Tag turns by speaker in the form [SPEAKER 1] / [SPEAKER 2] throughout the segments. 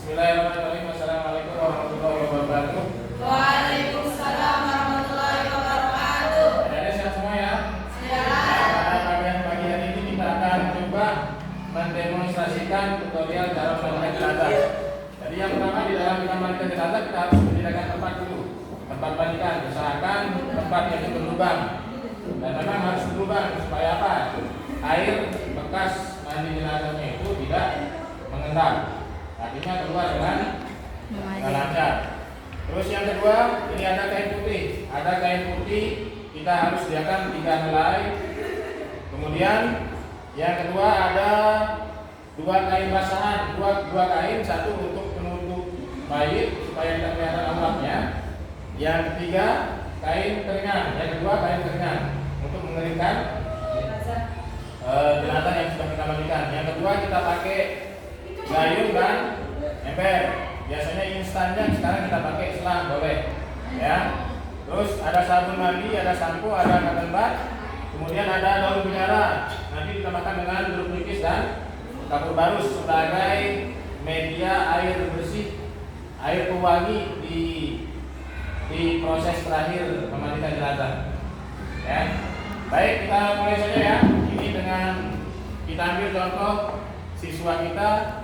[SPEAKER 1] Bismillahirrahmanirrahim. Assalamualaikum warahmatullahi wabarakatuh.
[SPEAKER 2] Waalaikumsalam warahmatullahi wabarakatuh.
[SPEAKER 1] Ada siap semua ya?
[SPEAKER 2] Siap.
[SPEAKER 1] Pada pagi hari ini kita akan coba mendemonstrasikan tutorial cara memandikan jenazah. Jadi yang pertama di dalam kita memandikan jenazah kita harus menyediakan tempat dulu. Tempat mandikan, usahakan tempat yang berlubang. Dan memang harus berlubang supaya apa? Air bekas mandi jenazahnya itu tidak mengendap. Artinya keluar dengan lancar. Terus yang kedua, ini ada kain putih. Ada kain putih, kita harus sediakan 3 helai. Kemudian yang kedua ada 2 kain basahan, dua kain, satu untuk penutup mayit supaya tidak kelihatan auratnya. Yang ketiga kain keringan, yang kedua kain keringan untuk mengeringkan jenazah yang sudah kita mandikan. Yang kedua kita pakai gayung dan ember. Biasanya instannya sekarang kita pakai selang boleh, ya. Terus ada sabun mandi, ada sampo, ada cotton bud, kemudian ada daun bidara. Nanti ditambahkan dengan jeruk nipis dan kapur barus sebagai media air bersih, air pewangi di proses terakhir memandikan jenazah. Ya. Baik, kita mulai saja ya. Ini dengan kita ambil contoh siswa kita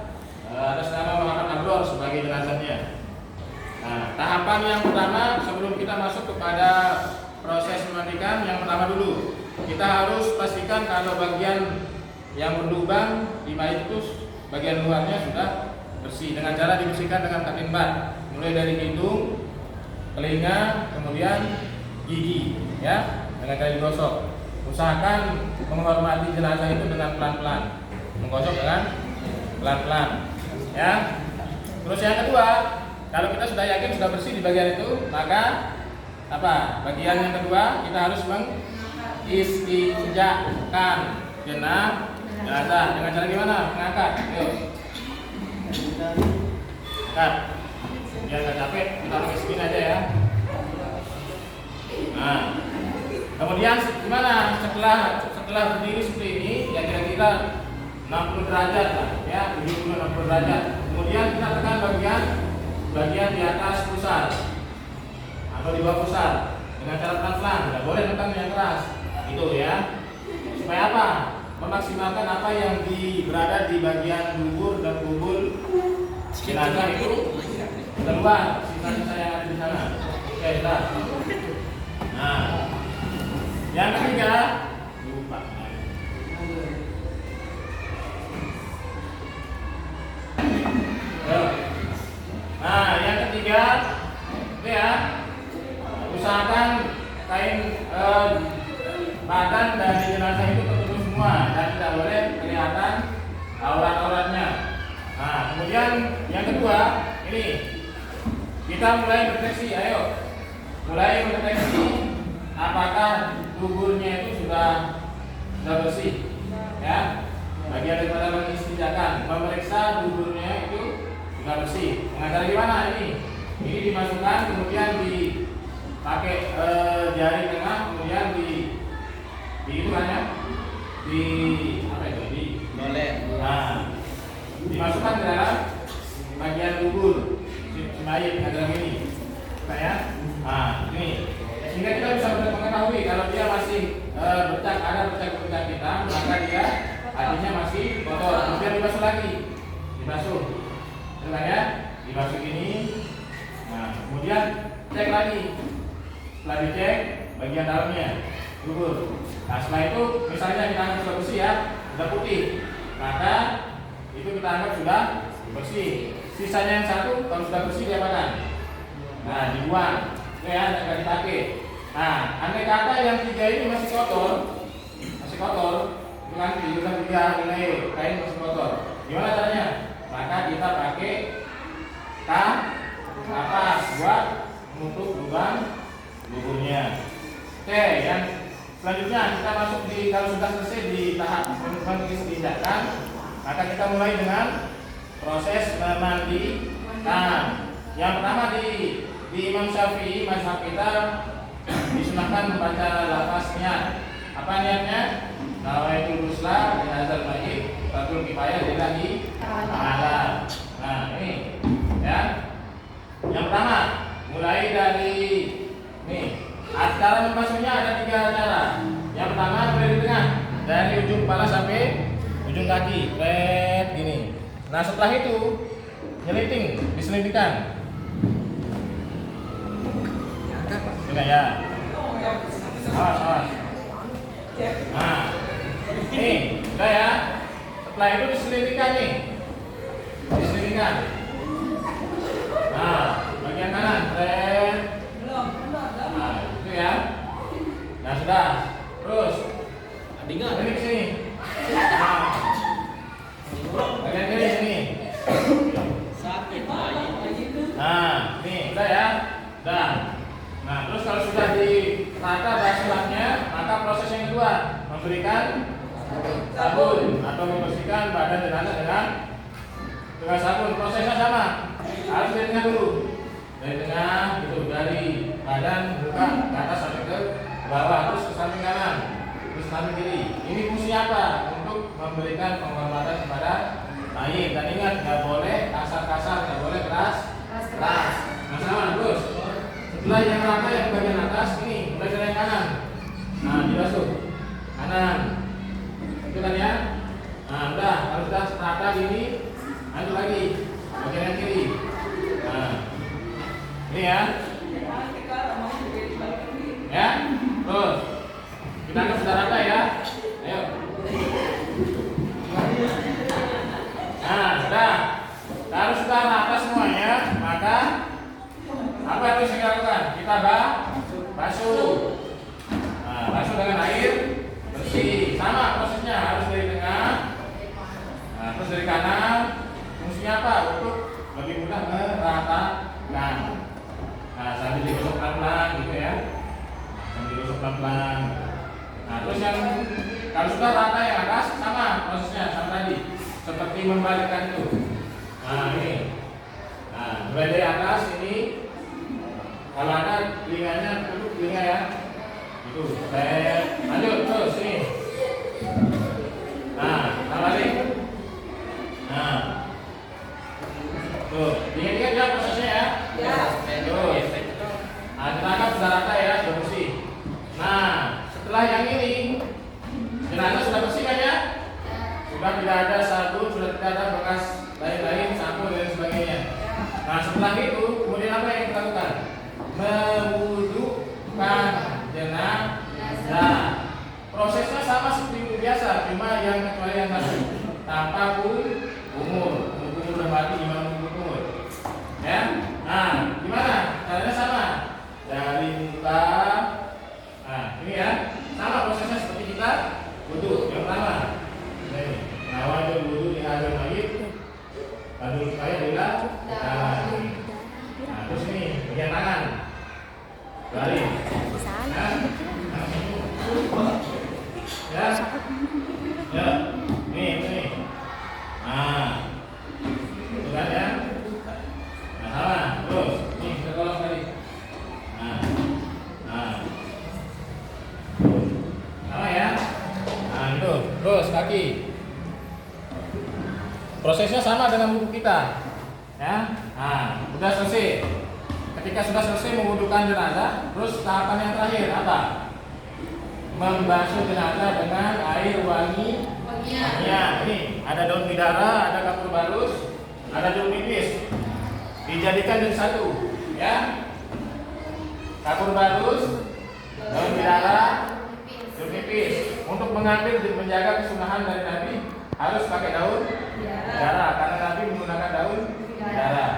[SPEAKER 1] atas nama Muhammad Abdul sebagai jenazahnya. Nah, tahapan yang pertama sebelum kita masuk kepada proses memandikan, yang pertama dulu kita harus pastikan kalau bagian yang berlubang di mayat itu bagian luarnya sudah bersih dengan cara dibersihkan dengan cotton bud, mulai dari hidung, telinga, kemudian gigi, ya, dengan cara digosok. Usahakan menghormati jenazah itu dengan pelan-pelan, menggosok dengan pelan-pelan. Ya. Terus yang kedua, kalau kita sudah yakin sudah bersih di bagian itu, maka apa? Bagian yang kedua kita harus mengistinjakan jenazah dengan cara gimana? Mengangkat. Yuk. Angkat. Biar nggak capek, kita pakai spin aja ya. Nah, kemudian gimana? Setelah berdiri seperti ini, ya kira-kira 60 derajat lah, ya, 70-60 derajat. Kemudian kita tekan bagian di atas pusar atau di bawah pusar dengan cara pelan-pelan, tidak boleh tekan yang keras. Itu ya. Supaya apa? Memaksimalkan apa yang berada di bagian dubur dan kubul jenazah itu keluar sisa-sisa yang ada di sana. Oke, sudah. Nah, yang ketiga, lupa. Nah, yang ketiga, itu ya, usahakan kain badan dari jenazah itu tertutup semua dan tidak boleh kelihatan aurat-auratnya. Nah, kemudian yang kedua, ini kita mulai mendeteksi, ayo, mulai mendeteksi apakah duburnya itu sudah bersih, ya. Bagian daripada mengistinjakan, memeriksa duburnya itu sudah bersih. Dengan cara gimana ini? Ini dimasukkan, kemudian dipakai jari tengah, kemudian di itu kan ya? Di apa itu? Di
[SPEAKER 3] boleh.
[SPEAKER 1] Nah, dimasukkan ke dalam bagian dubur si mayat dengan cara ini, ya. Nah, ini sehingga kita bisa mengetahui kalau dia masih ada bercak hitam, maka dia artinya masih kotor. Kemudian dibasuh lagi, dibasuh. Setelah ya, dibasuh ini. Nah, kemudian cek lagi. Setelah dicek bagian dalamnya, dubur. Nah, setelah itu misalnya kita anggap sudah bersih ya, sudah putih, maka itu kita anggap sudah bersih. Sisanya yang satu kalau sudah bersih diapakan? Nah, dibuang. Itu ya, tidak dipakai. Nah, andai kata yang 3 ini masih kotor, itu kan sudah 3 nilai kain masih kotor. Gimana caranya? Maka kita pakai kapas buat menutup lubang duburnya. Oke, yang selanjutnya kita masuk kalau sudah selesai di tahap mengistinjakan, maka kita mulai dengan proses memandikan. Yang pertama di Imam Syafi'i mazhab kita disunahkan membaca lafaz niat. Apa niatnya? Nawaitul husla di hadzal mayyit fatul kifayah lillahi ta'ala. Nah, ini kaki, gini. Nah setelah itu nyeliting, diselipkan. Tidak ya. Awas. Nah, nih, udah ya. Setelah itu diselipkan nih, diselipkan. Nah, bagian kanan, Nah, itu ya. Nah sudah. Terus, ini ke sini. Nah, bagian kiri sini. Nah, nih, udah ya. Udah. Nah, terus kalau sudah dirata basuhannya, maka proses yang kedua memberikan sabun atau membersihkan badan jenazah dengan sabun. Prosesnya sama, harus dari tengah dulu, dari tengah itu, dari badan muka ke atas sampai ke bawah, terus ke samping kanan, terus ke samping kiri. Ini fungsinya apa? Untuk memberikan penghormatan kepada mayit. Dan ingat, nggak boleh kasar-kasar, nggak boleh keras. Nah sama, terus setelah yang rata yang bagian atas ini mulai dari yang kanan. Nah dibasuh kanan, itu kan ya. Nah udah, kalau sudah rata gini, lanjut lagi bagian yang kiri. Nah ini ya, terus kita akan sudah rata ya. Ayo. Nah sudah, kalau sudah rata semuanya, maka apa yang harus kita lakukan? Kita basuh. Nah, basuh dengan air bersih. Sama prosesnya, harus dari tengah. Nah, terus dari kanan. Fungsinya apa? Untuk lebih mudah meratakan. Nah, sambil digosok pelan-pelan gitu ya. Sambil digosok pelan-pelan. Nah, terus yang kalau sudah rata yang atas, sama prosesnya sama tadi. Seperti membalikkan itu. Nah, ini. Nah, mulai dari atas ini. Kalau ada telinganya, duduk telinga ya. Itu, lanjut terus sini. Nah, balik. Nah, tuh, ingat-ingat ya prosesnya ya. Terus, nah, jenazah sudah rata ya, sudah bersih. Nah, setelah yang ini, jenazah sudah bersih kan ya? Sudah tidak ada sabun, sudah tidak ada bekas lain-lain, sampo dan sebagainya. Nah, setelah itu, kemudian apa yang kita lakukan? Mewudukan jenazah. Prosesnya sama seperti biasa, cuma yang kecuali yang tadi tanpa umur udah mati, gimana umur ya. Nah gimana caranya? Sama dari muka. Nah ini ya, sama prosesnya seperti kita wudu. Yang pertama nawajul wudu di hadil mayit lalu supaya bila. Nah terus ini bagian tangan balik ya, nih. Nah, itu kan ya. Nah, sama. Terus, nih kita tolong tadi. Nah, sama ya. Nah, itu. Terus kaki. Prosesnya sama dengan wudhu kita, ya. Nah, udah selesai. Ketika sudah selesai mewudukan jenazah, terus tahapan yang terakhir apa? Membasuh jenazah dengan air wangi. Ya, ini ada daun bidara, ada kapur barus, ada jeruk nipis. Dijadikan jadi satu, ya. Kapur barus, daun bidara, jeruk nipis. Untuk mengambil dan menjaga kesunahan dari Nabi harus pakai daun bidara, karena Nabi menggunakan daun bidara.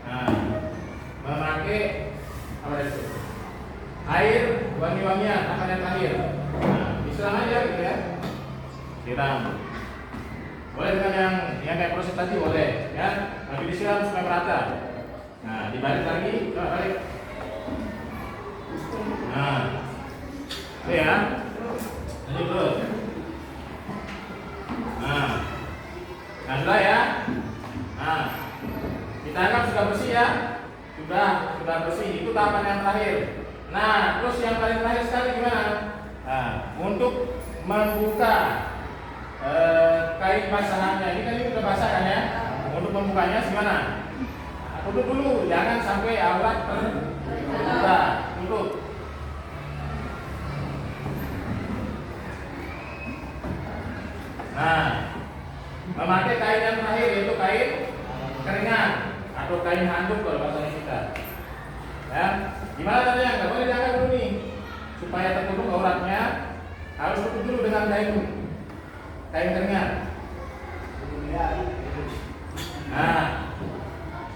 [SPEAKER 1] Nah, memakai apa itu? Air wangi-wangian, apa yang terakhir? Nah, disiram aja gitu ya. Siram. Boleh dengan yang kayak proses tadi boleh, ya. Tapi disiram supaya merata. Nah, dibalik lagi, coba balik. Nah, itu ya. Lanjut terus. Nah, sudah ya. Nah, kita anggap sudah bersih ya. Sudah bersih. Itu tahapan yang terakhir. Nah, terus yang paling terakhir sekali gimana? Nah, untuk membuka kain basahannya, ini kan ini udah basah kan ya? Untuk membukanya gimana? Tutup dulu, jangan sampai aurat terbuka. Tutup. Nah, Memakai kain yang terakhir yaitu kain keringat atau kain handuk kalau bahasa kita. Ya, gimana caranya? Nggak boleh diangkat dulu nih, supaya tertutup auratnya harus tutup dulu dengan kain keringat. Nah,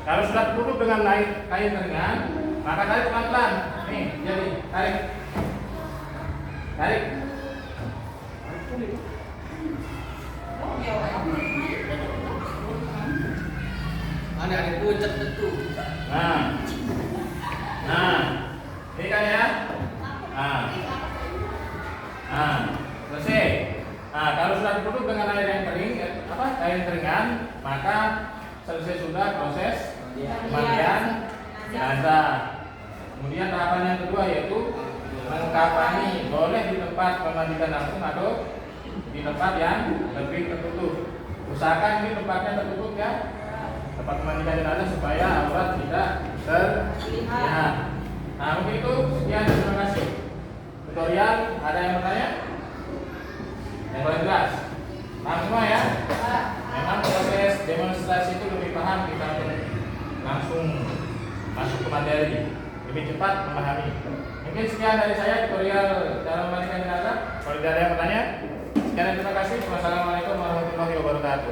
[SPEAKER 1] kalau sudah tertutup dengan kain keringat, maka tarik pelan-pelan. Nih, jadi tarik.
[SPEAKER 3] Ada puncak tentu.
[SPEAKER 1] Nah, ini kan ya. Selesai. Nah, kalau sudah ditutup dengan air yang kering, kain keringan, maka selesai sudah proses pemandian jenazah. Kemudian tahapan yang kedua yaitu mengkafani, boleh di tempat pemandian langsung atau di tempat yang lebih tertutup. Usahakan ini tempatnya tertutup ya, tempat pemandian jenazah supaya aurat tidak terlihat. Nah, mungkin itu sekian, terima kasih. Tutorial, ada yang bertanya? Yang paling jelas? Paham semua ya? Memang proses demonstrasi itu lebih paham kita langsung masuk ke materi, lebih cepat memahami. Mungkin sekian dari saya tutorial dalam memandikan jenazah. Kalau tidak ada yang bertanya, sekian, terima kasih. Wassalamualaikum warahmatullahi wabarakatuh.